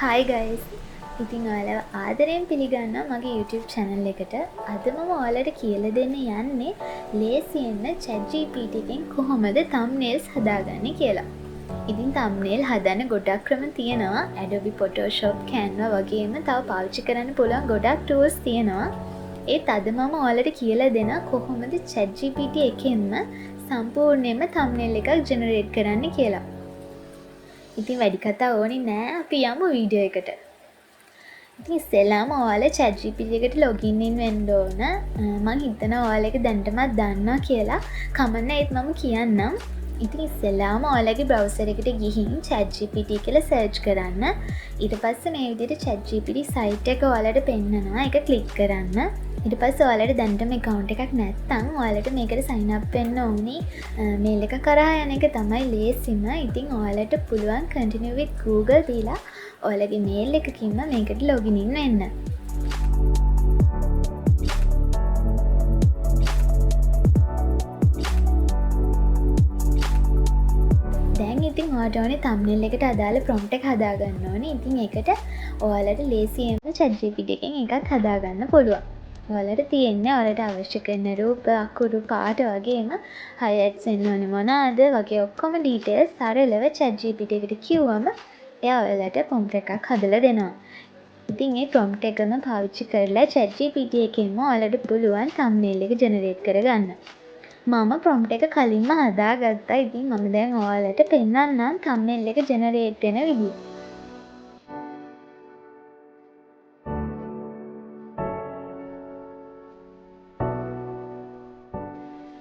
Hi guys. ඉතින් ඔයාලව ආදරයෙන් පිළිගන්නවා මගේ YouTube channel එකට. අද මම ඔයාලට කියලා දෙන්න යන්නේ ලේසියෙන්ම ChatGPT එකෙන් කොහොමද thumbnails හදාගන්නේ කියලා. ඉතින් thumbnail හදන්න ගොඩක් ක්‍රම තියෙනවා. Adobe Photoshop, Canva වගේම තව පාවිච්චි කරන්න පුළුවන් ගොඩක් tools තියෙනවා. ඒත් අද මම ඔයාලට කියලා දෙන කොහොමද ChatGPT එකෙන්ම සම්පූර්ණයෙන්ම thumbnail එකක් generate කරන්න කියලා. ඉතින් වැඩි කතා ඕනේ නෑ, අපි යමු වීඩියෝ එකට. ඉතින් ඉස්සෙල්ලාම ඔයාලා ChatGPT එකට login in වෙන්න ඕන. මම හිතනවා ඔයාලා ඒක දැනටමත් දන්නවා කියලා. කමන්න ඒත් මම කියන්නම්. ඉතින් ඉස්සෙල්ලාම ඔයාලගේ browser එකට ගිහින් ChatGPT කියලා search කරන්න. ඊට පස්සේ මේ විදිහට ChatGPT site එක ඔයාලට පෙන්නනවා. ඒක click කරන්න. ඊට පස්සේ ඔයාලට දැනටම account එකක් නැත්නම් ඔයාලට මේකට sign up වෙන්න ඕනි. mail එක කරා යන එක තමයි ලේසිම. ඉතින් ඔයාලට පුළුවන් continue with Google දීලා ඔයාලගේ mail එකකින්ම මේකට login in වෙන්න. දැන් ඉතින් ඔයාලට ඕනේ thumbnail එකට අදාළ prompt එක හදාගන්න ඕනේ. ඉතින් ඒකට ඔයාලට ලේසියෙන්ම ChatGPT එකෙන් එකක් හදාගන්න පුළුවන්. ඔයාලට තියෙන්නේ ඔයාලට අවශ්‍ය කරන රූප, අකුරු, පාට වගේම highlights වෙන්න ඕනේ මොනවාද වගේ ඔක්කොම details සරලව ChatGPT එකට කිව්වම එයා ඔයාලට prompt එකක් හදලා දෙනවා. ඉතින් මේ prompt එකම පාවිච්චි කරලා ChatGPT එකෙන්ම ඔයාලට පුළුවන් thumbnail එක generate කරගන්න. මම prompt එක කලින්ම හදාගත්තා. ඉතින් මම දැන් ඔයාලට පෙන්නන්නම් thumbnail එක generate වෙන විදිය.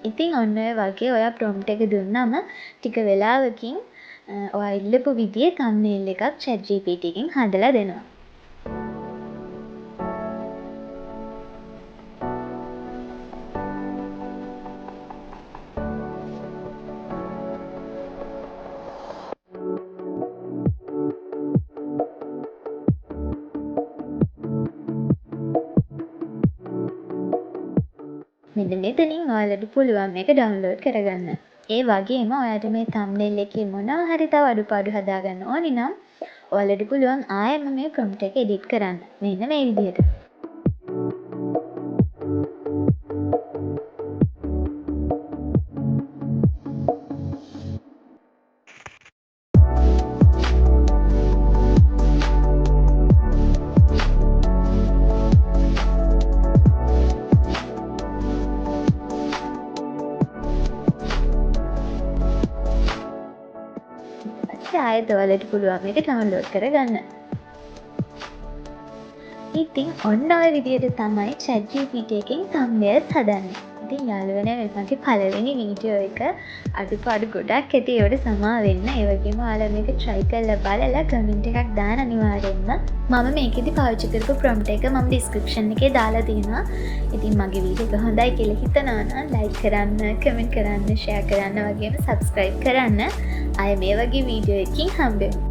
ඉතින් ඔන්න ඔය වගේ ඔයා prompt එක දුන්නම ටික වෙලාවකින් ඔයා ඉල්ලපු විදිහේ thumbnail එකක් ChatGPT එකෙන් හදලා දෙනවා. මෙන්න මෙතනින් ඔයාලට පුළුවන් මේක download කරගන්න. ඒ වගේම ඔයාලට මේ thumbnail එකේ මොනවා හරි තව අඩුපාඩු හදාගන්න ඕනි නම් ඔයාලට පුළුවන් ආයෙම මේ prompt එක edit කරන්න. මෙන්න මේ විදිහට. ආයෙත් ඔයාලට පුළුවන් මේක download කරගන්න. ඉතින් ඔන්න ඔය විදිහට තමයි ChatGPT එකෙන් thumbnails හදන්නේ. ඉතින් යාළුවනේ මේ මගේ පළවෙනි වීඩියෝ එක අඩුපාඩු ගොඩක් ඇති. ඒවට සමා වෙන්න. ඒ වගේම ඔයාලා මේක try කරලා බලලා comment එකක් දාන්න අනිවාර්යෙන්ම. මම මේකෙදි පාවිච්චි කරපු prompt එක මම description එකේ දාලා තියෙනවා. ඉතින් මගේ වීඩියෝ එක හොඳයි කියලා හිතනවා නම් like කරන්න, comment කරන්න, share කරන්න වගේම subscribe කරන්න. ආයෙ මේ වගේ වීඩියෝ එකකින් හම්බෙමු.